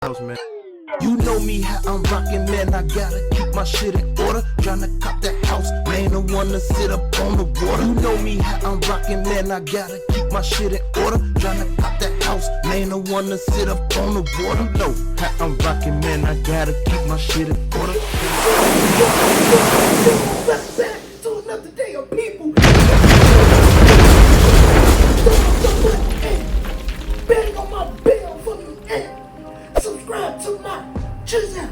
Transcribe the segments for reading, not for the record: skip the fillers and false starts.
house, man. You know me, how I'm rockin', man. I gotta keep my shit in order. Tryna cop that house, man. The one to sit up on the water. You know me, how I'm rockin', man. I gotta keep my shit in order. Tryna cop that house, man. The one to sit up on the water. You know how I'm rockin', man. I gotta keep my shit in order. Let's back to another day of people. Bang on my bell for me and subscribe to my channel.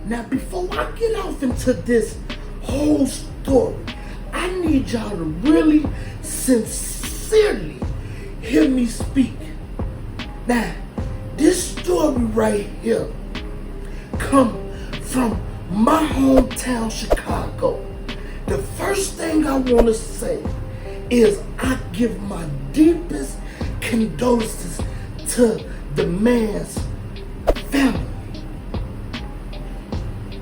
Now before I get off into this whole story, I need y'all to really sincerely hear me speak. Now, this story right here come from my hometown, Chicago. The first thing I want to say is I give my deepest condolences to the man's family.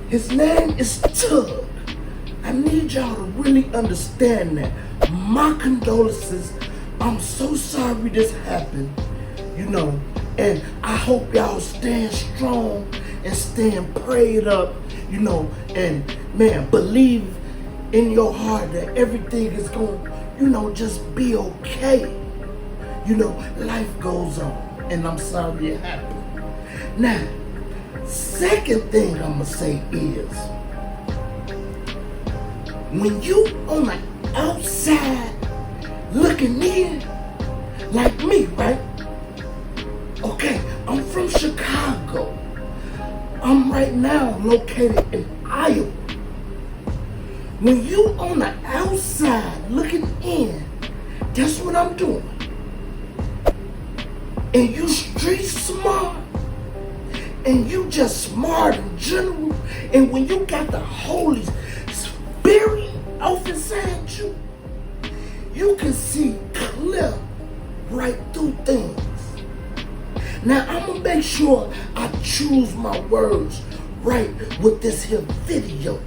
His name is Tugg. I need y'all to really understand that. My condolences. I'm so sorry this happened, and I hope y'all stand strong and stand prayed up, and man, believe in your heart that everything is going to, just be okay. Life goes on, and I'm sorry it happened. Now, second thing I'm gonna say is, when you on the outside looking in, like me, right? Okay, I'm from Chicago. I'm right now located in Iowa. When you on the outside looking in, that's what I'm doing. And you street smart, and you just smart in general, and when you got the Holy Spirit off inside you, you can see clear right through things. Now I'm gonna make sure I choose my words right with this here video.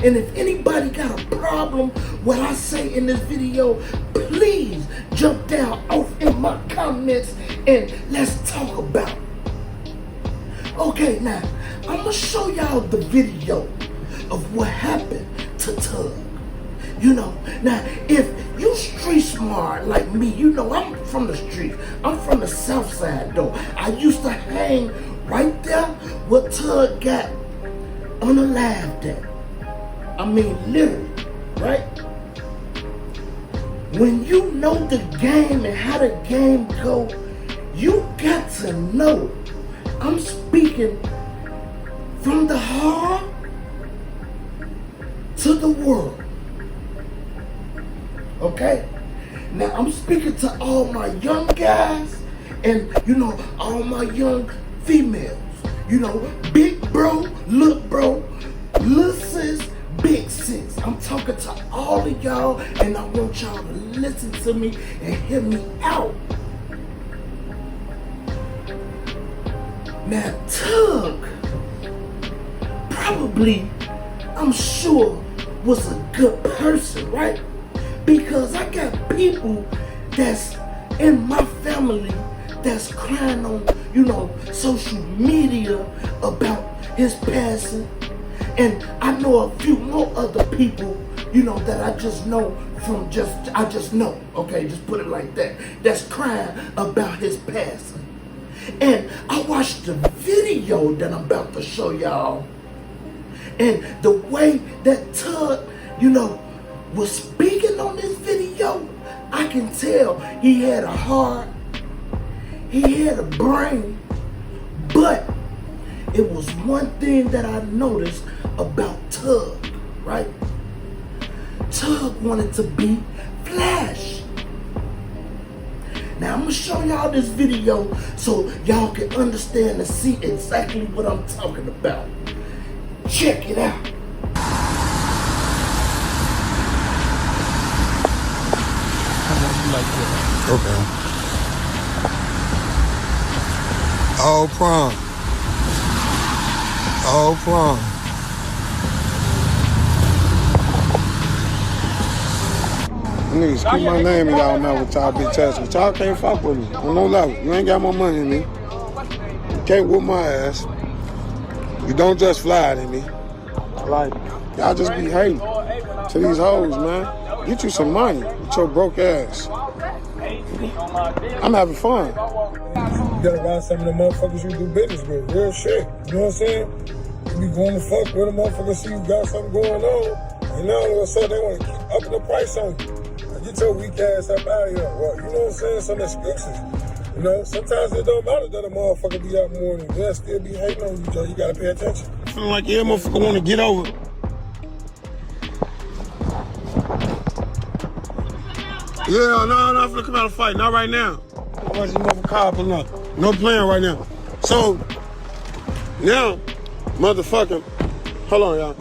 And if anybody got a problem what I say in this video, please jump down off in my comments and let's talk about it. Okay, now I'm gonna show y'all the video of what happened to Tugg. Now if you street smart like me, I'm from the street. I'm from the south side though. I used to hang right there where Tugg got unalived at. I mean, literally, right? When you know the game and how the game go, you got to know. I'm speaking from the heart to the world. Okay? Now, I'm speaking to all my young guys and, all my young females. Big bro, little sis, big sis. I'm talking to all of y'all, and I want y'all to listen to me and hear me out. Now, Tugg probably, I'm sure, was a good person, right? Because I got people that's in my family that's crying on, social media about his passing. And I know a few more other people, that I just know from I just know, okay, just put it like that, that's crying about his passing. And I watched the video that I'm about to show y'all. And the way that Tugg, was speaking on this video, I can tell he had a heart, he had a brain, but it was one thing that I noticed about Tugg, right? Tugg wanted to be Flash. Now I'm gonna show y'all this video so y'all can understand and see exactly what I'm talking about. Check it out. Okay. All prom. Niggas keep my name in y'all mouth with y'all bitch ass, but y'all can't fuck with me on no level. You ain't got more money than me. can't whoop my ass. You don't just fly at me. Like, y'all just be hating to these hoes, man. Get you some money with your broke ass. I'm having fun. You gotta ride some of the motherfuckers you do business with. Real shit. You know what I'm saying? You be going to fuck with a motherfucker, see you got something going on, and now all of a sudden they want to keep upping the price on you. Like, get your weak ass up out of here. Well, you know what I'm saying? Some excuses. You know, sometimes it don't matter that a motherfucker be out more than they'll still be hating on you, Joe. You gotta pay attention. Feeling like every motherfucker want to get over. Yeah, no, I'm finna come out and fight. Not right now. I'm watching this motherfucker car pulling up. No playing right now. So, now, motherfucking, hold on, y'all.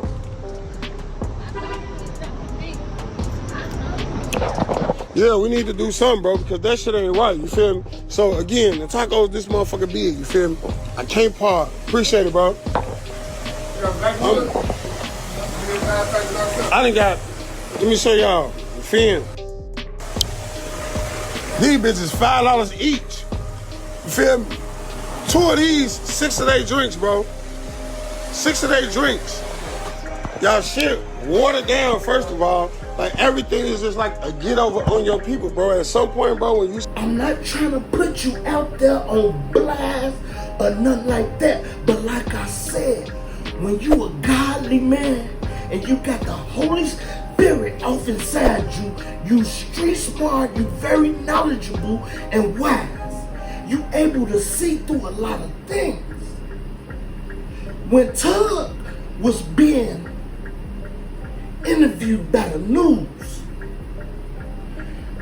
Yeah, we need to do something, bro, because that shit ain't right, you feel me? So, again, the tacos this motherfucker big, you feel me? I can't part. Appreciate it, bro. I done got, let me show y'all, you feel me? These bitches $5 each. You feel me? 2 of these, 6 of their drinks, bro. 6 of their drinks. Y'all shit watered down, first of all. Like, everything is just like a get over on your people, bro. At some point, bro, when you... I'm not trying to put you out there on blast or nothing like that. But like I said, when you a godly man and you got the Holy Spirit off inside you, you street smart, you very knowledgeable and wise. You able to see through a lot of things. When Tugg was being interviewed by the news,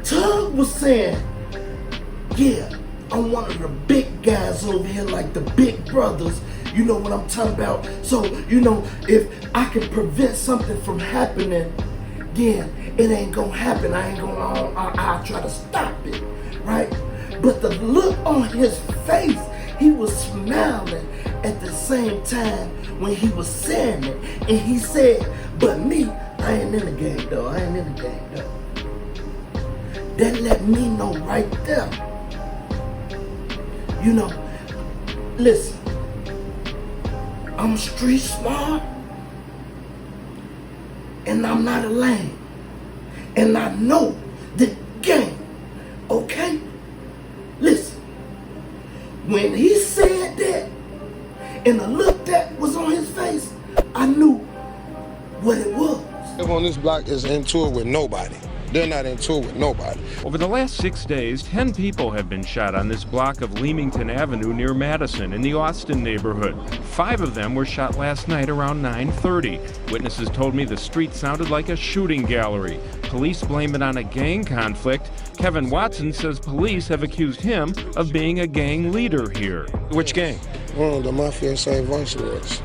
Tugg was saying, yeah, I'm one of the big guys over here, like the big brothers. You know what I'm talking about? So, you know, if I can prevent something from happening, then it ain't gonna happen. I'll try to stop it, right? But the look on his face, he was smiling at the same time when he was saying it. And he said, but me, I ain't in the game though. I ain't in the game though. That let me know right there. You know, listen, I'm street smart and I'm not a lame. And I know the game, okay? Listen, when he said that and the look that was on his face, I knew what it was. On this block is in tour with nobody. They're not in tour with nobody. Over the last 6 days, 10 people have been shot on this block of Leamington Avenue near Madison in the Austin neighborhood. 5 of them were shot last night around 9:30. Witnesses told me the street sounded like a shooting gallery. Police blame it on a gang conflict. Kevin Watson says police have accused him of being a gang leader here. Which gang? Oh, the Mafia St. Vincent.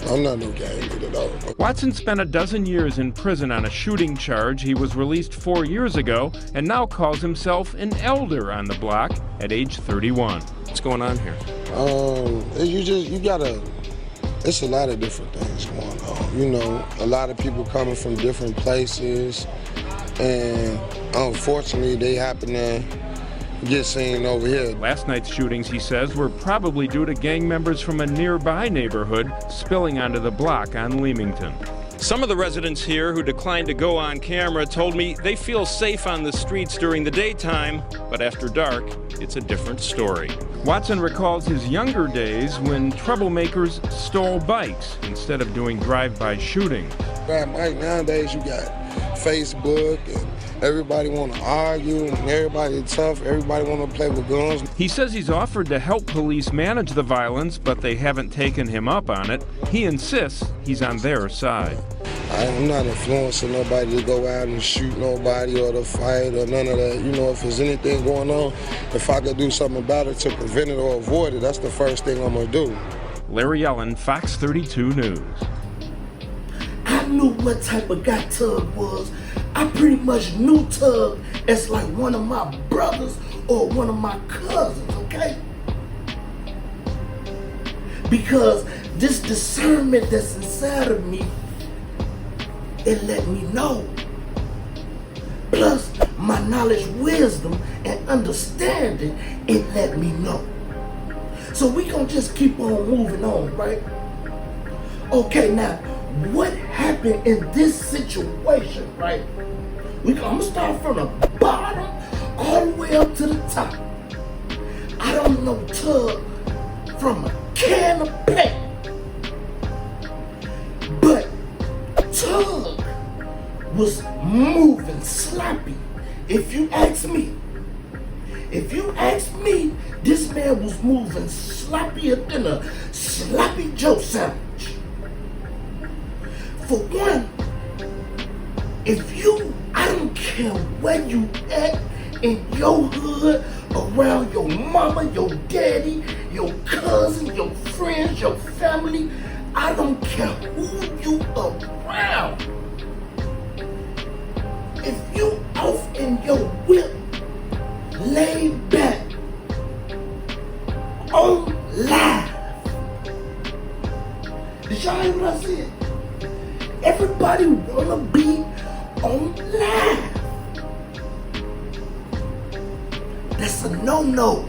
I'm not no gang leader, though. Watson spent a dozen years in prison on a shooting charge. He was released 4 years ago and now calls himself an elder on the block at age 31. What's going on here? It's a lot of different things going on. You know, a lot of people coming from different places, and unfortunately, they happen to get seen over here. Last night's shootings, he says, were probably due to gang members from a nearby neighborhood spilling onto the block on Leamington. Some of the residents here who declined to go on camera told me they feel safe on the streets during the daytime, but after dark, it's a different story. Watson recalls his younger days when troublemakers stole bikes instead of doing drive-by shooting. Right nowadays, you got Facebook, and everybody want to argue, and everybody tough, everybody want to play with guns. He says he's offered to help police manage the violence, but they haven't taken him up on it. He insists he's on their side. I'm not influencing nobody to go out and shoot nobody or to fight or none of that. You know, if there's anything going on, if I could do something about it to prevent it or avoid it, that's the first thing I'm going to do. Larry Ellen, Fox 32 News. I knew what type of guy Tugg was. I pretty much knew Tugg as like one of my brothers or one of my cousins, okay? Because this discernment that's inside of me, it let me know. Plus, my knowledge, wisdom, and understanding, it let me know. So we gonna just keep on moving on, right? Okay, now, what happened in this situation, right? I'm gonna start from the bottom all the way up to the top. I don't know Tugg from a can of paint, but Tugg was moving sloppy. If you ask me, this man was moving sloppier than a sloppy Joe sandwich. For one, I don't care where you at in your hood, around your mama, your daddy, your cousin, your friends, your family, I don't care who you around. If you off in your whip, laid back, on live. Did y'all hear what I said? Everybody wanna be on live. That's a no-no.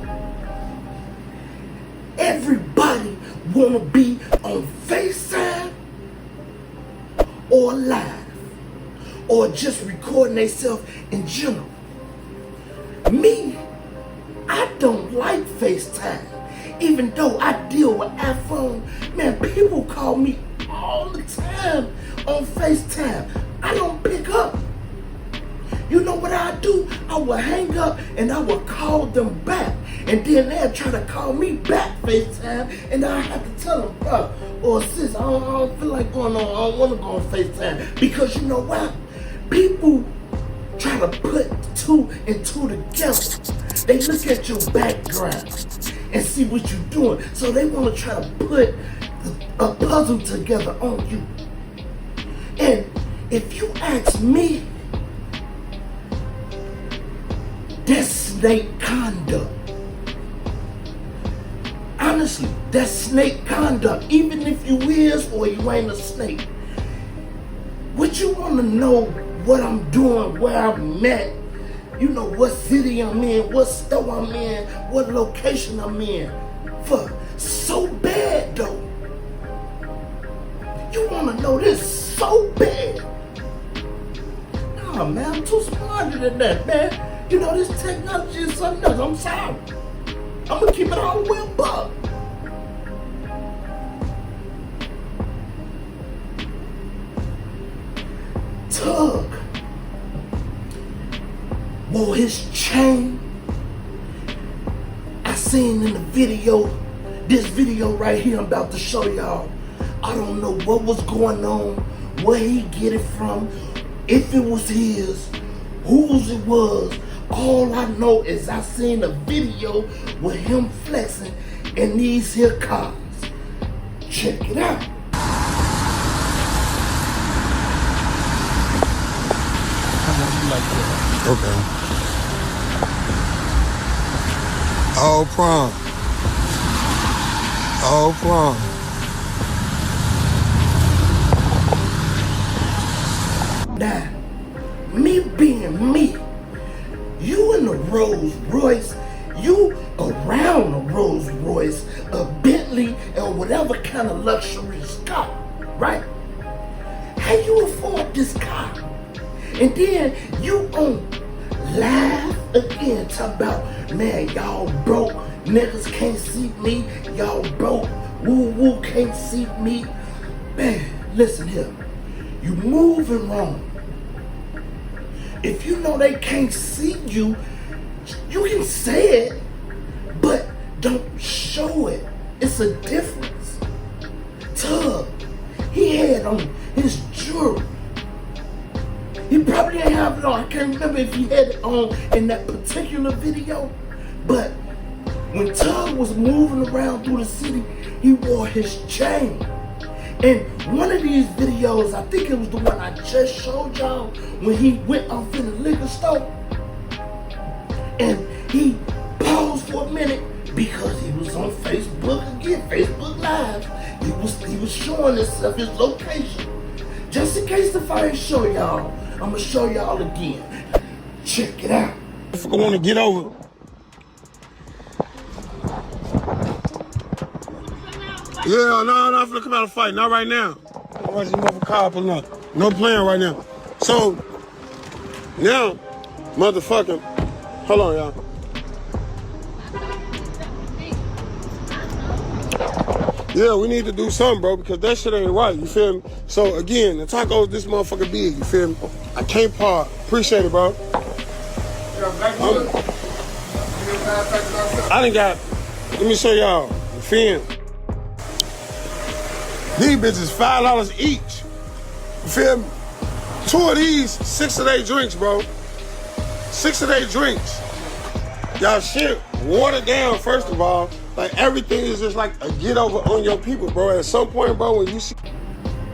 Everybody wanna be on FaceTime or live or just recording themselves in general. Me, I don't like FaceTime. Even though I deal with iPhone, man, people call me all the time on FaceTime. I don't pick up. You know what I do? I will hang up and I will call them back. And then they'll try to call me back FaceTime. And I have to tell them, bro, or sis, I don't feel like going on. I don't want to go on FaceTime. Because you know what? People try to put two and two together. They look at your background and see what you're doing. So they want to try to put a puzzle together on you. And if you ask me, that's snake conduct. Honestly, that's snake conduct. Even if you is or you ain't a snake. What you want to know what I'm doing, where I'm at, you know, what city I'm in, what store I'm in, what location I'm in. For so bad though. You want to know this so bad. Nah, man, I'm too smarter than that, man. You know, this technology is something else. I'm sorry. I'm going to keep it all the way above. Tugg wore his chain. I seen in the video, this video right here I'm about to show y'all. I don't know what was going on, where he get it from, if it was his, whose it was. All I know is I seen a video with him flexing in these here cars. Check it out. Okay. All prom. All prom. Now, me being me, you in a Rolls Royce, you around a Rolls Royce, a Bentley, and whatever kind of luxurious car, right? How you afford this car? And then you on live again talking about, man, y'all broke, niggas can't see me, y'all broke, woo-woo can't see me. Man, listen here, you moving wrong. If you know they can't see you, you can say it, but don't show it. It's a difference. Tugg, he had on his jewelry. He probably didn't have it on. I can't remember if he had it on in that particular video, but when Tugg was moving around through the city, he wore his chain. And one of these videos, I think it was the one I just showed y'all, when he went off in the liquor store and he paused for a minute because he was on Facebook again, Facebook Live. He was showing himself, his location. Just in case if I ain't show y'all, I'm gonna show y'all again. Check it out. If I want to get over, Yeah, no, I'm finna come out and fight. Not right now. Otherwise, you motherfucker car pulling up. No playing right now. So, now, motherfucking, hold on, y'all. Yeah, we need to do something, bro, because that shit ain't right, you feel me? So, again, the tacos, this motherfucker big, you feel me? I can't part. Appreciate it, bro. I done got, let me show y'all, you feel me? These bitches $5 each. You feel me? 2 of these, 6 of they drinks, bro. 6 of they drinks. Y'all shit watered down, first of all. Like, everything is just like a get over on your people, bro. At some point, bro, when you see...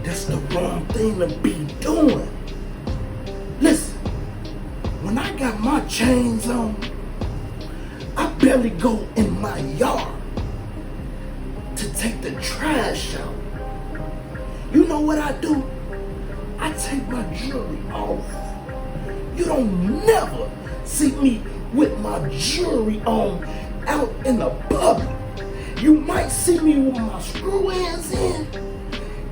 That's the wrong thing to be doing. Listen, when I got my chains on, I barely go in my yard to take the trash out. You know what I do? I take my jewelry off. You don't never see me with my jewelry on out in the public. You might see me with my screw-ins in,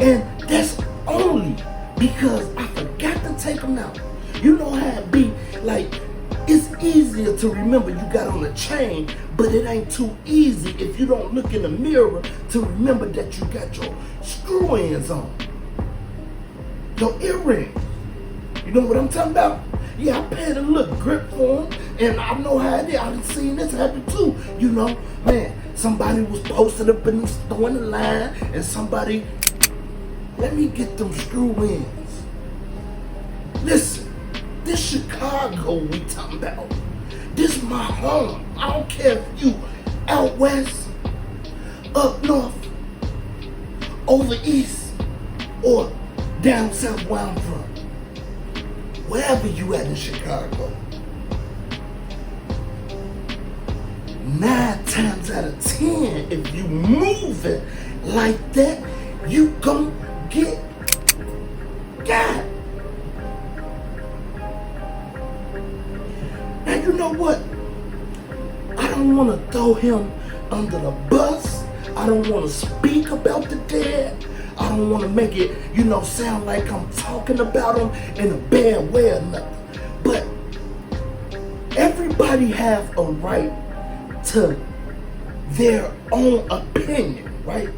and that's only because I forgot to take them out. You know how it be, like, it's easier to remember you got on a chain, but it ain't too easy if you don't look in the mirror to remember that you got your screw-ins on. Your earrings. You know what I'm talking about? Yeah, I paid a little grip for them, and I know how it is. I've seen this happen too. You know, man, somebody was posted up in the store in the line, and somebody, let me get them screw-ins. Listen, this Chicago we talking about. This my home. I don't care if you out west, up north, over east, or down south where I'm from. Wherever you at in Chicago, 9 times out of 10, if you move it like that, you gon' get got. Now you know what? I don't want to throw him under the bus. I don't want to speak about the dead. I don't want to make it, sound like I'm talking about him in a bad way or nothing. But everybody have a right to their own opinion, right?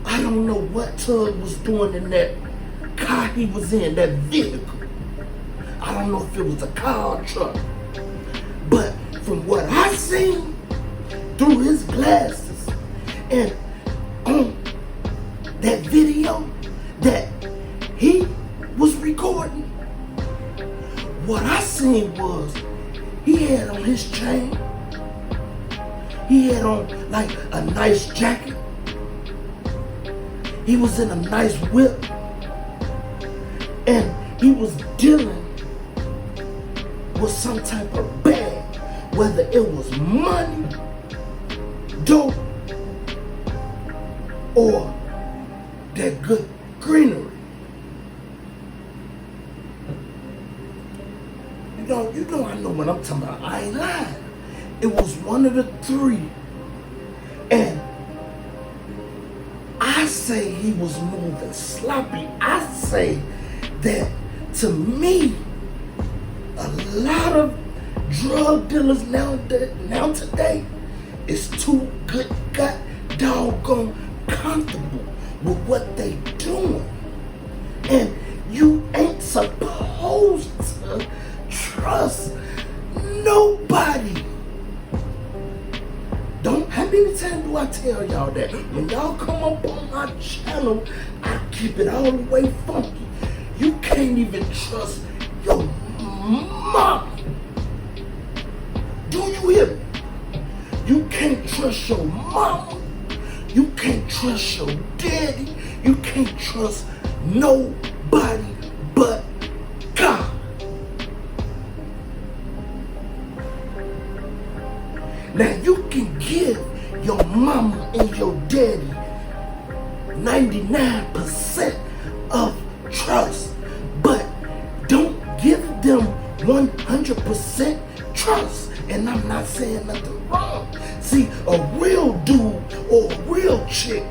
I don't know what Tugg was doing in that car he was in, that vehicle. I don't know if it was a car or truck. But from what I seen through his glasses and on that video that he was recording, what I seen was he had on his chain, he had on like a nice jacket, he was in a nice whip, and he was dealing with some type of bag, whether it was money, dope, or that good greenery. You know I know what I'm talking about. I ain't lying. It was one of the 3. And I say he was moving sloppy. I say that, to me, a lot of drug dealers now today is too good, got doggone comfortable with what they doing. And you ain't supposed to trust nobody. How many times do I tell y'all that? When y'all come up on my channel, I keep it all the way funky. You can't even trust your mama. Do you hear me? You can't trust your mama. You can't trust your daddy. You can't trust nobody but God. Now you can give your mama and your daddy 99% of trust, but don't give them 100% trust. And I'm not saying nothing wrong. See, a real dude or a real chick,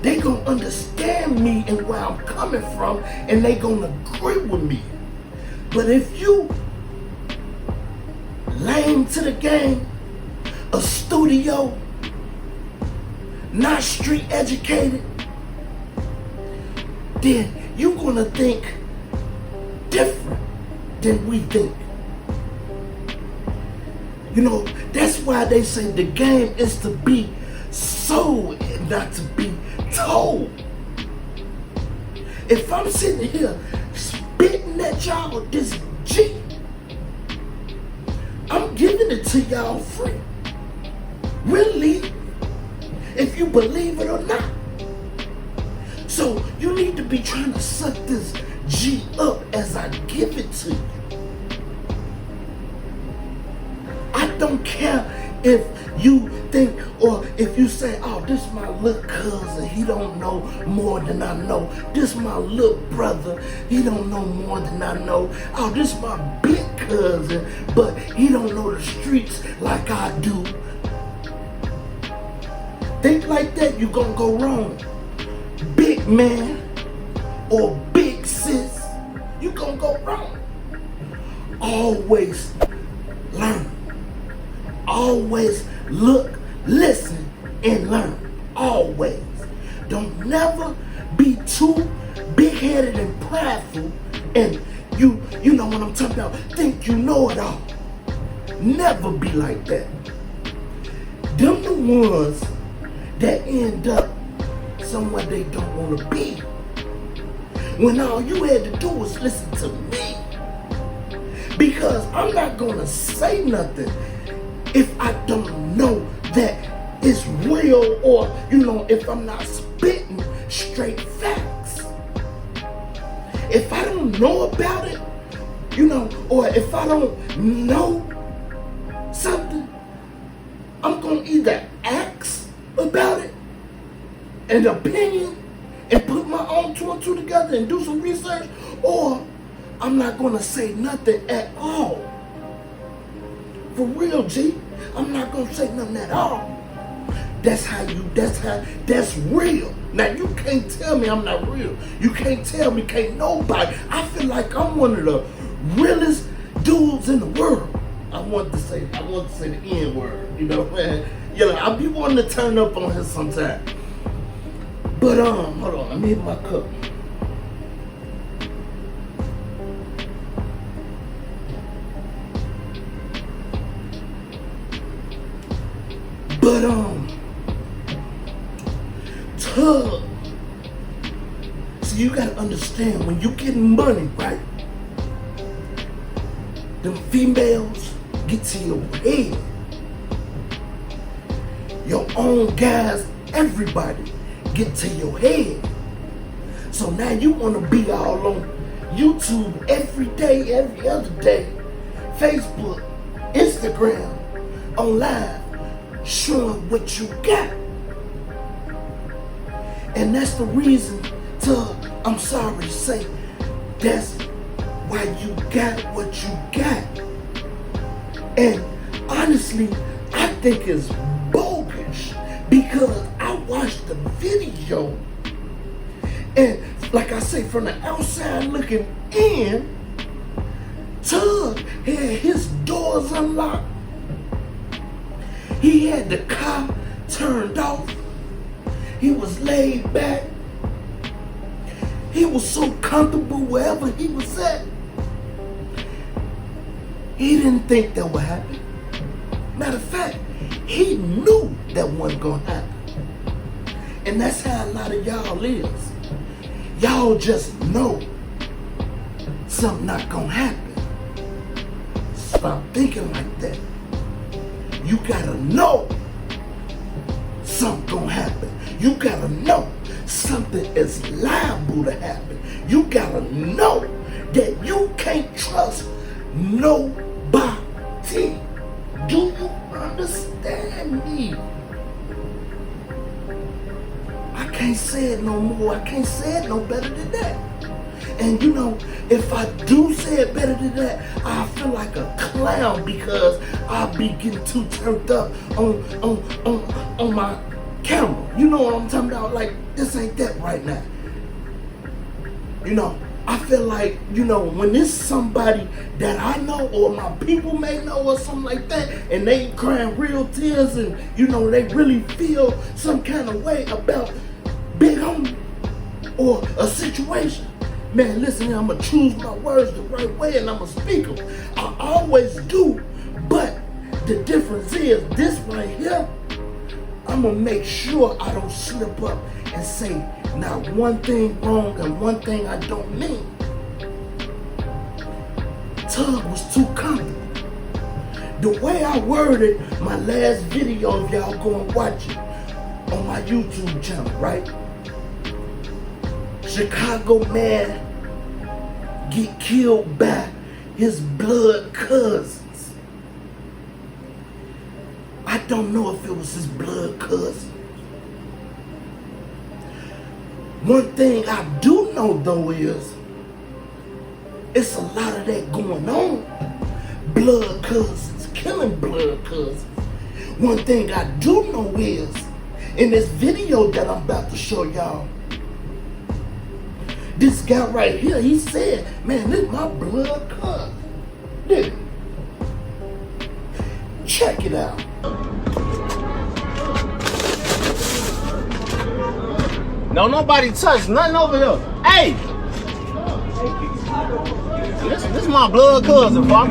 they gonna understand me and where I'm coming from, and they gonna agree with me. But if you lame to the game, a studio, not street educated, then you're gonna think different than we think. You know, that's why they say the game is to be sold and not to be told. If I'm sitting here spitting at y'all this G, I'm giving it to y'all free. Really, if you believe it or not. So you need to be trying to suck this G up as I give it to you. I don't care if you think, or if you say, oh, this my little cousin, he don't know more than I know. This my little brother, he don't know more than I know. Oh, this my big cousin, but he don't know the streets like I do. Think like that, you gonna go wrong. Big man or big sis, you gonna go wrong. Always learn. Always look, listen, and learn. Always. Don't never be too big-headed and prideful, and you know what I'm talking about, think you know it all. Never be like that. Them the ones that end up somewhere they don't want to be, when all you had to do was listen to me. Because I'm not going to say nothing if I don't know that it's real, or, you know, if I'm not spitting straight facts. If I don't know about it, you know, or if I don't know something, I'm going to either ask about it, an opinion, and put my own two and two together and do some research, or I'm not going to say nothing at all. For real, G. I'm not going to say nothing at all. That's real. Now, you can't tell me I'm not real. You can't tell me, can't nobody. I feel like I'm one of the realest dudes in the world. I want to say the N word, you know, man. You know, I be wanting to turn up on here sometime. But, hold on, let me hit my cup. But, Tugg, so you gotta understand, when you getting money, right? Them females get to your head. Your own guys, everybody get to your head. So now you wanna be all on YouTube every day, every other day, Facebook, Instagram, on live, showing what you got. And that's the reason, Tugg, I'm sorry to say, that's why you got what you got. And honestly, I think it's bogus, because I watched the video, and like I say, from the outside looking in, Tugg had his doors unlocked. He had the car turned off. He was laid back. He was so comfortable wherever he was at. He didn't think that would happen. Matter of fact, he knew that wasn't gonna happen. And that's how a lot of y'all is. Y'all just know something not gonna happen. Stop thinking like that. You gotta know something gonna happen. You gotta know something is liable to happen. You gotta know that you can't trust nobody. Do you understand me? I can't say it no more. I can't say it no better than that. And you know, if I do say it better than that, I feel like a clown because I'll be getting too turned up on my camera. You know what I'm talking about? Like, this ain't that right now. You know, I feel like, you know, when it's somebody that I know or my people may know or something like that, and they crying real tears and, you know, they really feel some kind of way about Big Homie or a situation. Man, listen, I'm going to choose my words the right way and I'm going to speak them. I always do, but the difference is this right here, I'm going to make sure I don't slip up and say not one thing wrong and one thing I don't mean. Tugg was too comfortable. The way I worded my last video, if y'all go and watch it on my YouTube channel, right? Chicago man get killed by his blood cousins. I don't know if it was his blood cousin. One thing I do know though is it's a lot of that going on. Blood cousins, killing blood cousins. One thing I do know is in this video that I'm about to show y'all, this guy right here, he said, man, this is my blood cousin. Dude, check it out. No, nobody touched nothing over here. Hey! This is my blood cousin, fuck.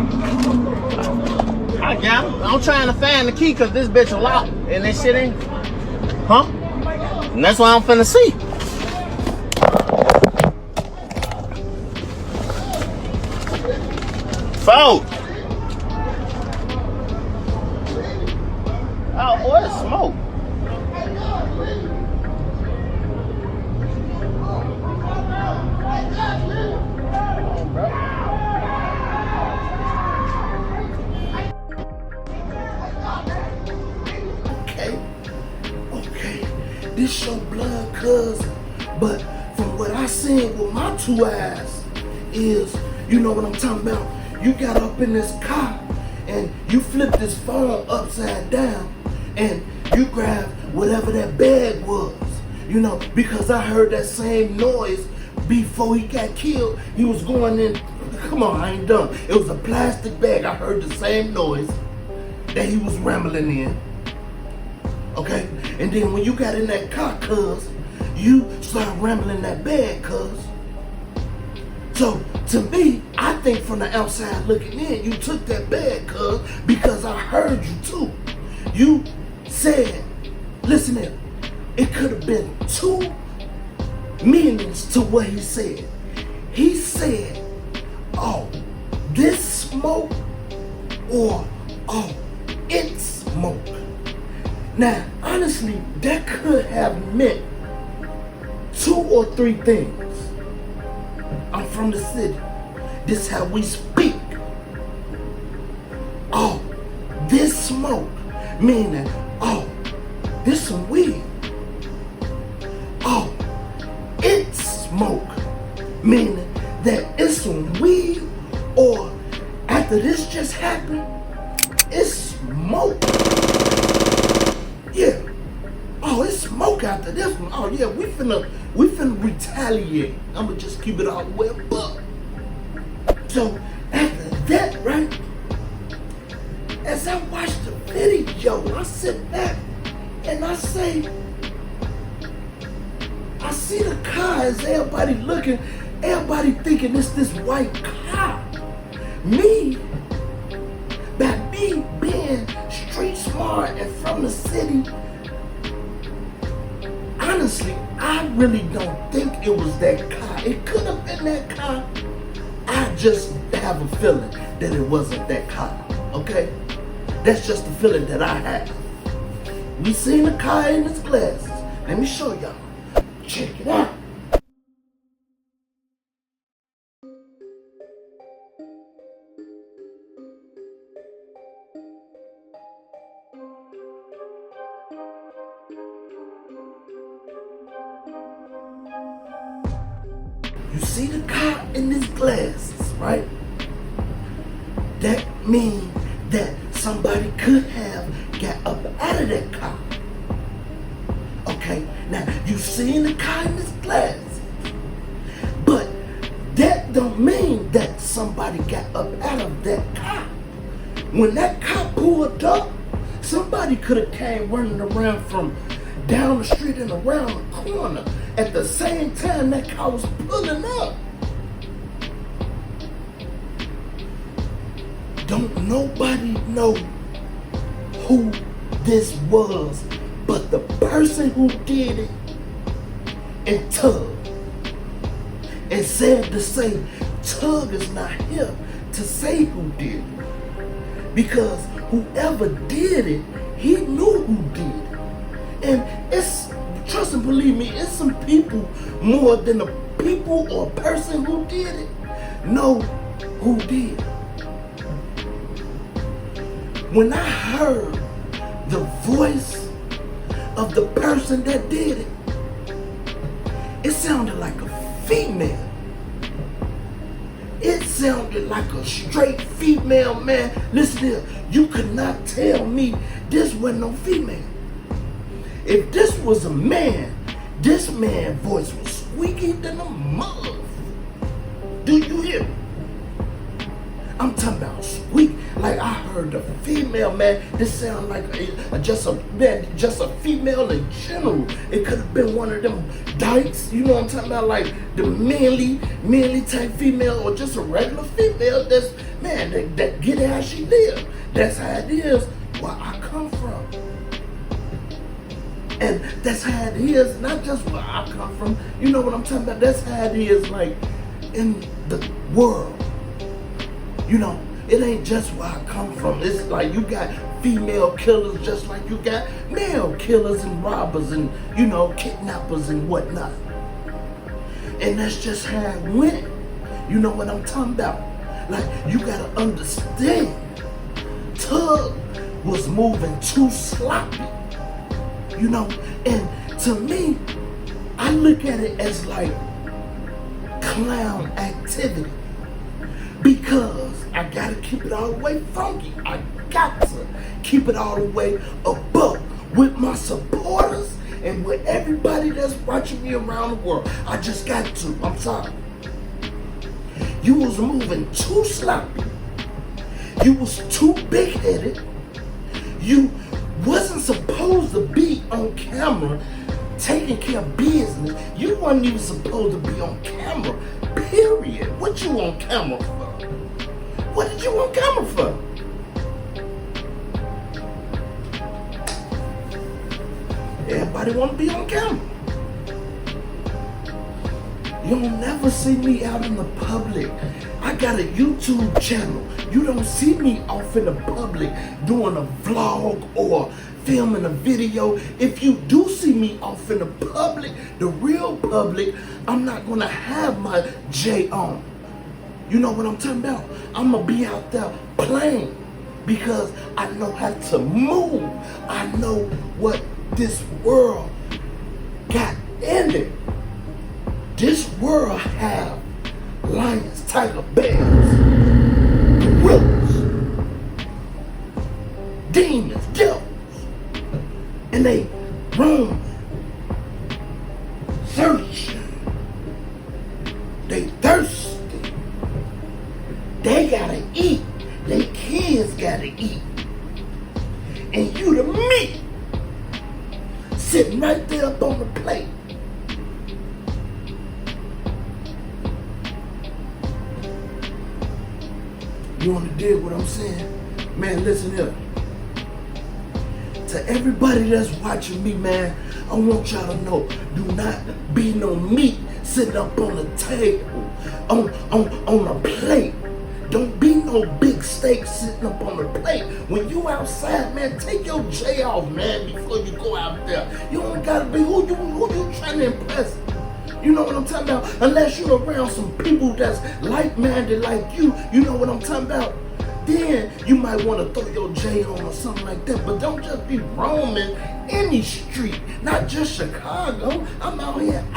I got him. I'm trying to find the key because this bitch is locked and this shit ain't. Huh? And that's what I'm finna see. Folks! Oh, boy, it's smoke. Okay, this your blood cousin, but from what I seen with my two eyes is, you know what I'm talking about, you got up in this car and you flipped this phone upside down and you grabbed whatever that bag was, you know, because I heard that same noise before he got killed. He was going in, come on, I ain't done. It was a plastic bag. I heard the same noise that he was rambling in. Okay, and then when you got in that car, cuz, you started rambling that bag, cuz. So, to me, I think from the outside looking in, you took that bag, cuz, because I heard you too. You said, listen here, it could have been two meanings to what he said. He said, oh, this smoke, or, oh, it's smoke. Now, honestly, that could have meant 2 or 3 things. I'm from the city. This is how we speak. Oh, this smoke, meaning, oh, this some weed. Oh, it's smoke, meaning that it's some weed, or after this just happened, it's smoke. Yeah. Oh, it's smoke after this one. Oh yeah, we finna retaliate. I'ma just keep it all the way up. So after that, right? As I watch the video, I sit back and I say, I see the car as everybody looking, everybody thinking it's this white car. Me, by me being street smart and from the city, honestly, I really don't think it was that car. It could have been that car. I just have a feeling that it wasn't that car, okay? That's just the feeling that I have. We seen the car in its glasses. Let me show y'all. Check it out. you see the car in his glasses, right? That means that somebody could have got up out of that car. Okay, now you seen the car in his glasses, but that don't mean that somebody got up out of that car. When that car pulled up, somebody could have came running around from down the street and around the corner at the same time that car was pulling up. Don't nobody know who this was but the person who did it and Tugg. And sad to say, Tugg is not here to say who did it. Because whoever did it, he knew who did it. And it's, trust and believe me, it's some people more than the people or person who did it know who did it. When I heard the voice of the person that did it, it sounded like a female. It sounded like a straight female, man. Listen here, you could not tell me this wasn't no female. If this was a man, this man's voice was squeaky than a mug. Do you hear me? I'm talking about squeak. Like I heard the female, man. This sound like just a female in general. It could have been one of them dykes, you know what I'm talking about? Like the manly type female, or just a regular female that's, man, that get how she live. That's how it is where I come from. And that's how it is, not just where I come from. You know what I'm talking about? That's how it is, like, in the world. You know, it ain't just where I come from. It's like you got female killers just like you got male killers and robbers and, you know, kidnappers and whatnot. And that's just how it went. You know what I'm talking about? Like, you gotta understand, Tugg was moving too sloppy. You know, and to me, I look at it as like clown activity. Because I gotta keep it all the way funky. I got to keep it all the way above with my supporters and with everybody that's watching me around the world. I just got to. I'm sorry. You was moving too sloppy. You was too big-headed. You wasn't supposed to be on camera taking care of business. You wasn't even supposed to be on camera, period. What you on camera for? What did you on camera for? Everybody want to be on camera. You'll never see me out in the public. I got a YouTube channel. You don't see me off in the public doing a vlog or filming a video. If you do see me off in the public, the real public, I'm not gonna have my J on. You know what I'm talking about? I'm gonna be out there playing because I know how to move. I know what this world got in it. This world have lions, tiger, bears, gorillas, demons, devils, and they roam, searching. They thirsty. They gotta eat. Their kids gotta eat. And you the meat sitting right there up on the plate. You wanna dig what I'm saying? Man, listen here. To everybody that's watching me, man, I want y'all to know, do not be no meat sitting up on the table, on a plate. Don't be no big steak sitting up on the plate. When you outside, man, take your J off, man, before you go out there. You don't gotta be who you trying to impress. You know what I'm talking about? Unless you're around some people that's like-minded like you know what I'm talking about? Then you might want to throw your J on or something like that. But don't just be roaming any street, not just Chicago. I'm out here an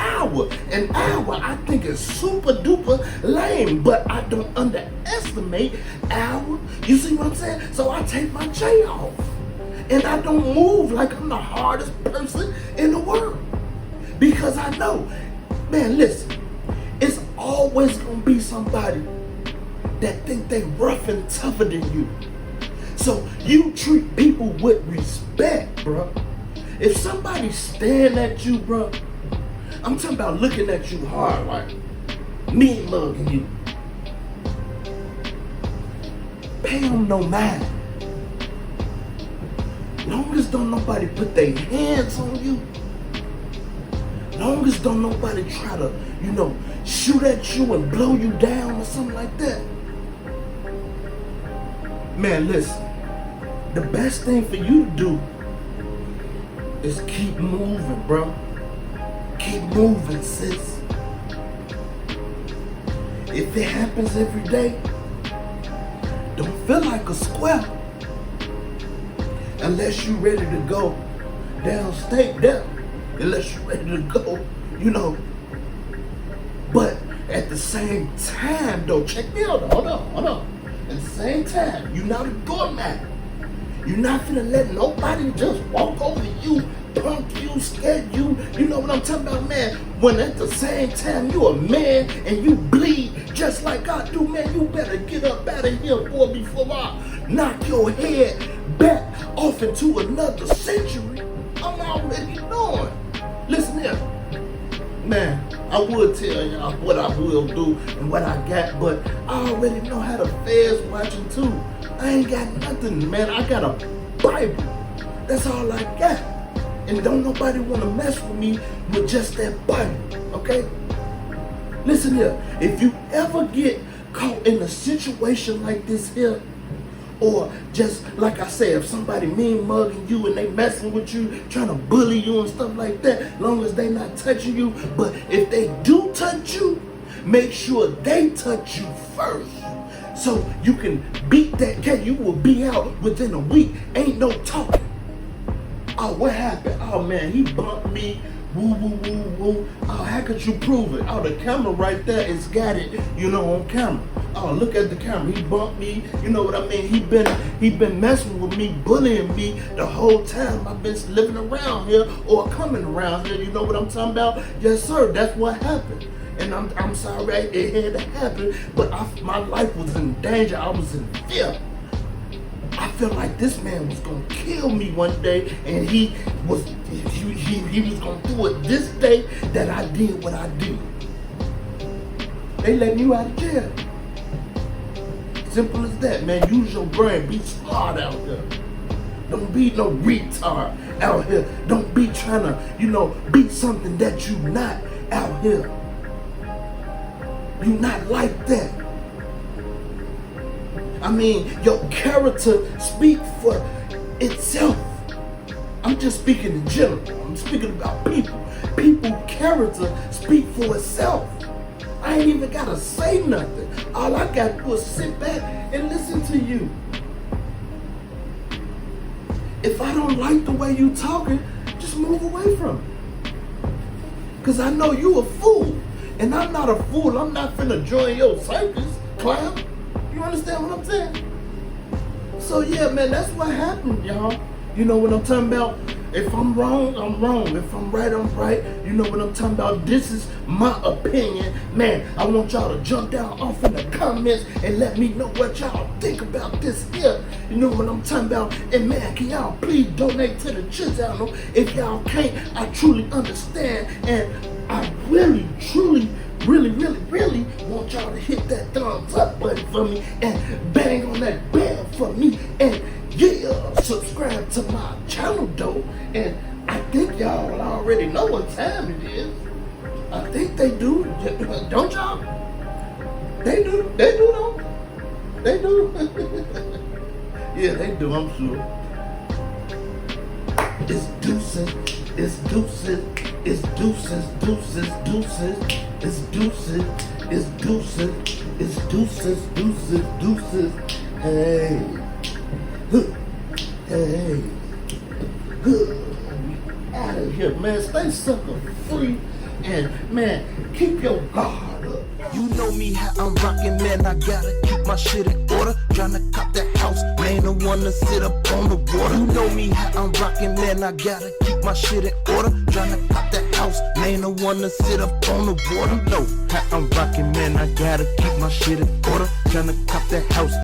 hour I think is super duper lame, but I don't underestimate hour. You see what I'm saying? So I take my J off. And I don't move like I'm the hardest person in the world. Because I know, man, listen, it's always gonna be somebody that think they rough and tougher than you. So you treat people with respect, bro. If somebody staring at you, bro, I'm talking about looking at you hard, like me mugging you. Pay them no mind. Long as don't nobody put their hands on you. Long as don't nobody try to, shoot at you and blow you down or something like that. Man, listen. The best thing for you to do is keep moving, bro. Keep moving, sis. If it happens every day, don't feel like a square. Unless you ready to go downstate there. Unless you ready to go, But at the same time, though, check me out. Hold on. At the same time, you're not a doormat. You're not finna let nobody just walk over you, punk you, scare you. You know what I'm talking about, man? When at the same time you a man and you bleed just like I do, man, you better get up out of here, boy, before I knock your head back off into another century. I'm already knowing. Listen here. Man, I would tell y'all what I will do and what I got, but I already know how the feds watching too. I ain't got nothing, man. I got a Bible. That's all I got. And don't nobody want to mess with me with just that Bible, okay? Listen here. If you ever get caught in a situation like this here, or just like I said, if somebody mean mugging you and they messing with you, trying to bully you and stuff like that, long as they not touching you, but if they do touch you, make sure they touch you first. So you can beat that cat. You will be out within a week. Ain't no talking. Oh, what happened? Oh man, he bumped me. Woo, woo, woo, woo. Oh, how could you prove it? Oh, the camera right there, it's got it, on camera. Oh, look at the camera. He bumped me. You know what I mean? He been messing with me, bullying me the whole time I've been living around here or coming around here. You know what I'm talking about? Yes, sir. That's what happened. And I'm sorry it had to happen, but my life was in danger. I was in fear. I felt like this man was gonna kill me one day, and he was gonna do it this day that I did what I did. They letting you out of jail. Simple as that, man. Use your brain. Be smart out there. Don't be no retard out here. Don't be trying to, be something that you not out here. You not like that. I mean, your character speak for itself. I'm just speaking in general. I'm speaking about people. People character speak for itself. I ain't even gotta say nothing. All I gotta do is sit back and listen to you. If I don't like the way you talking, just move away from it. Cause I know you a fool. And I'm not a fool. I'm not finna join your circus, clown. You understand what I'm saying? So yeah, man, that's what happened, y'all. You know what I'm talking about? If I'm wrong, I'm wrong. If I'm right, I'm right. You know what I'm talking about? This is my opinion. Man, I want y'all to jump down off in the comments and let me know what y'all think about this here. You know what I'm talking about? And man, can y'all please donate to the channel? If y'all can't, I truly understand. And I really, truly, really want y'all to hit that thumbs up button for me and bang on that bell for me. And yeah, subscribe to my channel though. And I think y'all already know what time it is. I think they do. Don't y'all? They do though. They do. Yeah, they do, I'm sure. It's deuces, it's deuces, it's deuces, deuces, deuces, it's deuces, it's deuces, it's deuces, deuces, deuces. Hey, hey, out of here, man. Stay sucker free. And, man, keep your guard up. You know me how I'm rockin', man, I gotta keep my shit in order. Tryna cop that house, man, the one to sit up on the water. You know me how I'm rockin', man, I gotta keep my shit in order. Tryna cop that house, man, the one to sit up on the water. You know how I'm rockin', man, I gotta keep my shit in order. Tryna cop that house.